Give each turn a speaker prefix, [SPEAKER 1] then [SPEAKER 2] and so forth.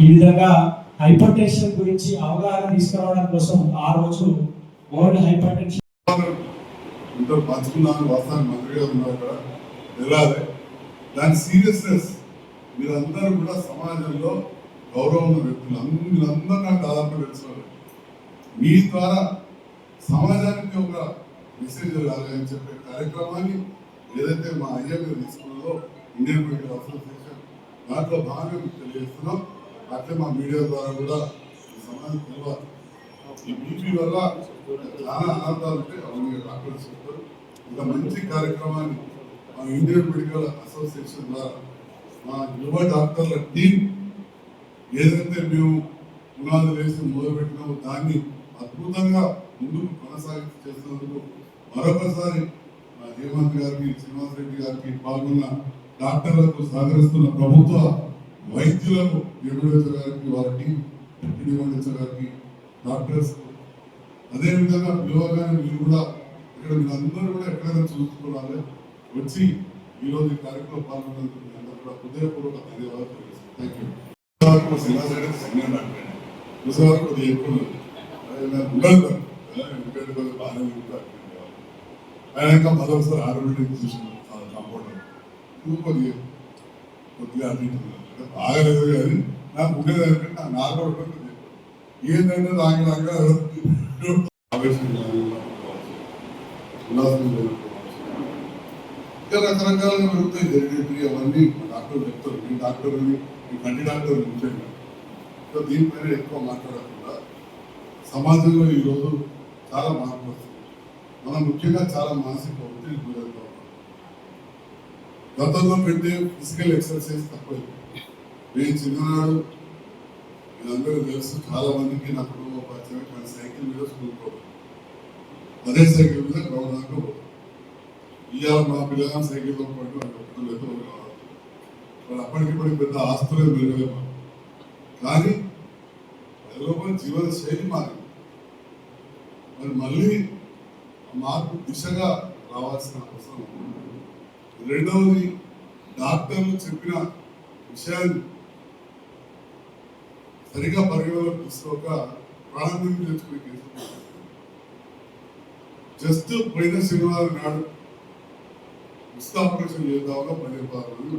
[SPEAKER 1] ఈ విధంగా hyper tension గురించి అవగాహన తీసుకురావడం కోసం ఆ రోజు వరల్డ్ హైపర్ టెన్షన్
[SPEAKER 2] పంచుకున్నాను. వాస్తవాన్ని మంత్రి గారు ఉన్నారు అక్కడ వెళ్ళాలి. దాని సీరియస్నెస్ మీరందరూ కూడా సమాజంలో గౌరవం ఉన్న వ్యక్తులు మీరందరూ నాకు దాదాపు తెలుసుకోవాలి. మీ ద్వారా సమాజానికి ఒక మెసేజ్ వెళ్ళాలి అని చెప్పే కార్యక్రమాన్ని ఏదైతే మా అయ్య మీద తీసుకున్నదో ఇండియన్ మెడికల్ అసోసియేషన్ దాంట్లో భాగంగా మీకు తెలియజేస్తున్నాం. అట్లే మా మీడియా ద్వారా కూడా సమాజం తెలియాలి. ఈ బీపీ వల్ల చాలా అనార్థాలు ఉంటాయి. అవన్నీ డాక్టర్స్ చెప్తారు. ఇంత మంచి కార్యక్రమాన్ని మా ఇండియన్ మెడికల్ అసోసియేషన్ ద్వారా మా యువ డాక్టర్ల టీం ఏదైతే మేము పునాదులు వేసి మొదలుపెట్టినామో దాన్ని అద్భుతంగా ముందుకు కొనసాగి చేస్తున్నందుకు మరొకసారి హేమంత్ గారికి, శ్రీనివాస్ రెడ్డి గారికి, పాల్గొన్న డాక్టర్లకు సహకరిస్తున్న ప్రభుత్వ వైద్యులకు, డిఎండిహెచ్ఓ గారికి, వారి టీం డిఎండిహెచ్ఓ గారికి, డాక్టర్స్ అదేవిధంగా పిలవగానే మీరు కూడా ఇక్కడ మీరు అందరూ కూడా ఎక్కడైనా చూసుకోవాలి వచ్చి ఈరోజు ఈ కార్యక్రమం పాల్గొన్నందుకు మీ అందరూ కూడా హృదయపూర్వక ధన్యవాదాలు తెలియజేస్తాను. Thank you. Srinivas Reddy senior doctor చూసేవారు కొద్దిగా ఎక్కువ ఉండదు ఎందుకంటే కొద్దిగా బాగానే ఉంటారు. ఆయన ఇంకా మరోసారి ఆరోగ్యం చూసిన కాంపౌండర్ కొద్దిగా అటు బాగాలేదు కానీ నాకు ఉండేది అంటే నాకు నార్మల్ ఏంటంటే రాగా ఆవేశం ఉల్లాసం ఇంకా రకరకాలుగా పెరుగుతాయి. జరిగేవి అవన్నీ డాక్టర్లు చెప్తారు. మీ డాక్టర్ అని మీ కంటి డాక్టర్ ఉంచండి. సో దీనిపైన ఎక్కువ మాట్లాడకుండా సమాజంలో ఈరోజు చాలా మార్పు వస్తుంది. మనం ముఖ్యంగా చాలా మానసిక ఒత్తిడి గురవుతా ఉన్నాం. గతంలో పెట్టే ఫిజికల్ ఎక్సర్సైజ్ తక్కువ. నేను చిన్ననాడు మీరందరూ తెలుసు, చాలా మందికి నా కుటుంబ పరిచయం కానీ సైకిల్ మీద స్కూల్ పోతాను. అదే సైకిల్ మీద గ్రౌండ్ దాకా పోతాను. ఇవాళ మా పిల్లగా సైకిల్తో పాటు లేదు వాళ్ళు అప్పటికిప్పటికి పెద్ద ఆస్తులే పెరగలేము. కానీ లోపల జీవన శైలి మారింది. మరి మళ్ళీ మార్పు దిశగా రావాల్సిన అవసరం. రెండవది, డాక్టర్లు చెప్పిన విషయాన్ని సరిగా పరిగణలోకి తీసుకోక ప్రాణం తెచ్చుకునే కేసు. జస్ట్ పోయిన శనివారం నాడు ఉచిత ఆపరేషన్ చేద్దామని 15 మంది